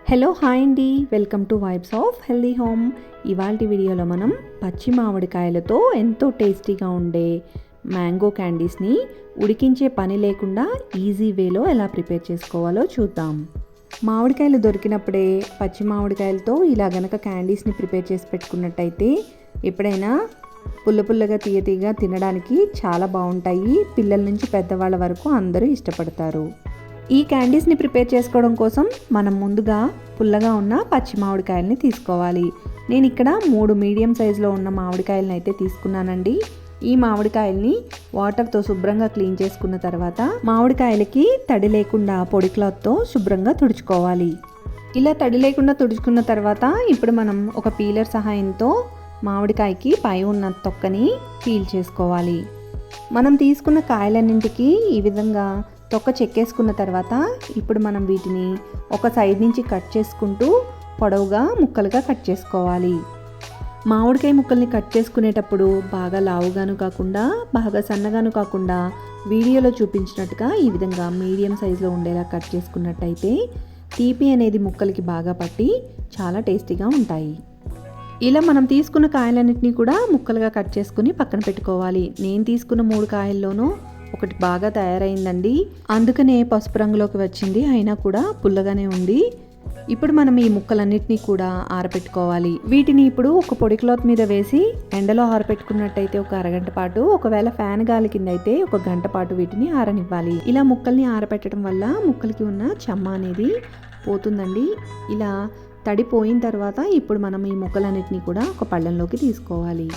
Hello hi అండి, welcome to vibes of healthy home. ఇవాల్టి వీడియోలో మనం పచ్చి మామిడికాయలతో ఎంతో టేస్టీగా ఉండే మ్యాంగో క్యాండీస్ని ఉడికించే పని లేకుండా ఈజీ వేలో ఎలా ప్రిపేర్ చేసుకోవాలో చూద్దాం. మామిడికాయలు దొరికినప్పుడే పచ్చి మామిడికాయలతో ఇలా గనక క్యాండీస్ని ప్రిపేర్ చేసి పెట్టుకున్నట్టయితే ఎప్పుడైనా పుల్లగా తీయగా తినడానికి చాలా బాగుంటాయి. పిల్లల నుంచి పెద్దవాళ్ళ వరకు అందరూ ఇష్టపడతారు. ఈ క్యాండీస్ని ప్రిపేర్ చేసుకోవడం కోసం మనం ముందుగా పుల్లగా ఉన్న పచ్చి మామిడికాయలని తీసుకోవాలి. నేను ఇక్కడ 3 మీడియం సైజులో ఉన్న మామిడికాయలను అయితే తీసుకున్నానండి. ఈ మామిడికాయల్ని వాటర్తో శుభ్రంగా క్లీన్ చేసుకున్న తర్వాత మామిడికాయలకి తడి లేకుండా పొడి క్లాత్తో శుభ్రంగా తుడుచుకోవాలి. ఇలా తడి లేకుండా తుడుచుకున్న తర్వాత ఇప్పుడు మనం ఒక పీలర్ సహాయంతో మామిడికాయకి పై ఉన్న తొక్కని పీల్ చేసుకోవాలి. మనం తీసుకున్న కాయలన్నింటికి ఈ విధంగా తొక్క చెక్కేసుకున్న తర్వాత ఇప్పుడు మనం వీటిని ఒక సైడ్ నుంచి కట్ చేసుకుంటూ పొడవుగా ముక్కలుగా కట్ చేసుకోవాలి. మామిడికాయ ముక్కల్ని కట్ చేసుకునేటప్పుడు బాగా లావుగాను కాకుండా బాగా సన్నగాను కాకుండా వీడియోలో చూపించినట్టుగా ఈ విధంగా మీడియం సైజులో ఉండేలా కట్ చేసుకున్నట్టయితే తీపి అనేది ముక్కలకి బాగా పట్టి చాలా టేస్టీగా ఉంటాయి. ఇలా మనం తీసుకున్న కాయలన్నింటినీ కూడా ముక్కలుగా కట్ చేసుకుని పక్కన పెట్టుకోవాలి. నేను తీసుకున్న 3 కాయల్లోనూ ఒకటి బాగా తయారైందండి, అందుకనే పసుపు రంగులోకి వచ్చింది, అయినా కూడా పుల్లగానే ఉంది. ఇప్పుడు మనం ఈ ముక్కలన్నిటినీ కూడా ఆరబెట్టుకోవాలి. వీటిని ఇప్పుడు ఒక పొడి క్లాత్ మీద వేసి ఎండలో ఆరబెట్టుకున్నట్టయితే ఒక అరగంట పాటు, ఒకవేళ ఫ్యాన్ గాలి కింద అయితే ఒక గంట పాటు వీటిని ఆరనివ్వాలి. ఇలా ముక్కల్ని ఆరబెట్టడం వల్ల ముక్కలకి ఉన్న చెమ్మ అనేది పోతుందండి. ఇలా తడిపోయిన తర్వాత ఇప్పుడు మనం ఈ ముక్కలన్నిటినీ కూడా ఒక పళ్ళెంలోకి తీసుకోవాలి.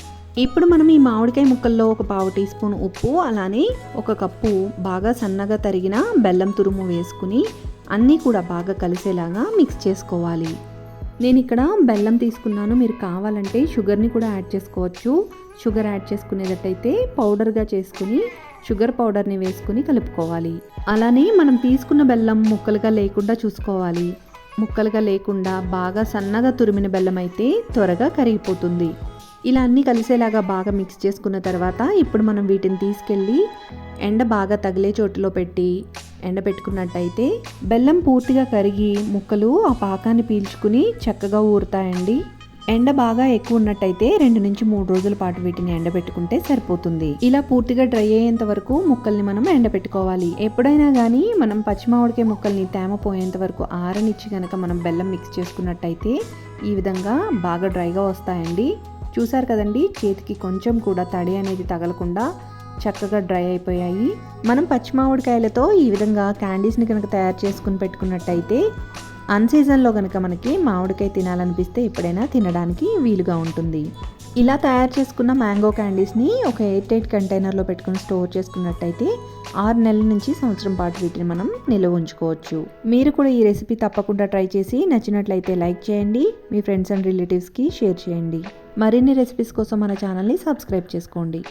ఇప్పుడు మనం ఈ మామిడికాయ ముక్కల్లో ఒక 1/2 టీ స్పూన్ ఉప్పు, అలానే 1 కప్పు బాగా సన్నగా తరిగిన బెల్లం తురుము వేసుకుని అన్నీ కూడా బాగా కలిసేలాగా మిక్స్ చేసుకోవాలి. నేను ఇక్కడ బెల్లం తీసుకున్నాను, మీరు కావాలంటే షుగర్ని కూడా యాడ్ చేసుకోవచ్చు. షుగర్ యాడ్ చేసుకునేటట్టయితే పౌడర్గా చేసుకుని షుగర్ పౌడర్ని వేసుకుని కలుపుకోవాలి. అలానే మనం తీసుకున్న బెల్లం ముక్కలుగా లేకుండా చూసుకోవాలి. ముక్కలుగా లేకుండా బాగా సన్నగా తురిమిన బెల్లం అయితే త్వరగా కరిగిపోతుంది. ఇలా అన్నీ కలిసేలాగా బాగా మిక్స్ చేసుకున్న తర్వాత ఇప్పుడు మనం వీటిని తీసుకెళ్ళి ఎండ బాగా తగిలే చోటులో పెట్టి ఎండబెట్టుకున్నట్టయితే బెల్లం పూర్తిగా కరిగి ముక్కలు ఆ పాకాన్ని పీల్చుకుని చక్కగా ఊరుతాయండి. ఎండ బాగా ఎక్కువ ఉన్నట్టయితే 2 నుంచి 3 రోజుల పాటు వీటిని ఎండబెట్టుకుంటే సరిపోతుంది. ఇలా పూర్తిగా డ్రై అయ్యేంత వరకు ముక్కల్ని మనం ఎండబెట్టుకోవాలి. ఎప్పుడైనా కానీ మనం పచ్చిమామిడికాయ ముక్కల్ని తేమ పోయేంత వరకు ఆరనిచ్చి కనుక మనం బెల్లం మిక్స్ చేసుకున్నట్టయితే ఈ విధంగా బాగా డ్రైగా వస్తాయండి. చూసారు కదండి, చేతికి కొంచెం కూడా తడి అనేది తగలకుండా చక్కగా డ్రై అయిపోయాయి. మనం పచ్చి మామిడికాయలతో ఈ విధంగా క్యాండీస్ని కనుక తయారు చేసుకుని పెట్టుకున్నట్టయితే అన్సీజన్లో కనుక మనకి మామిడికాయ తినాలనిపిస్తే ఎప్పుడైనా తినడానికి వీలుగా ఉంటుంది. ఇలా తయారు చేసుకున్న మ్యాంగో క్యాండీస్ని ఒక ఎయిర్ టైట్ కంటైనర్లో పెట్టుకుని స్టోర్ చేసుకున్నట్టయితే 6 నెలల నుంచి సంవత్సరం పాటు వీటిని మనం నిల్వ ఉంచుకోవచ్చు. మీరు కూడా ఈ రెసిపీ తప్పకుండా ట్రై చేసి నచ్చినట్లయితే లైక్ చేయండి, మీ ఫ్రెండ్స్ అండ్ రిలేటివ్స్కి షేర్ చేయండి. మరిన్ని రెసిపీస్ కోసం మన ఛానల్ని సబ్స్క్రైబ్ చేసుకోండి.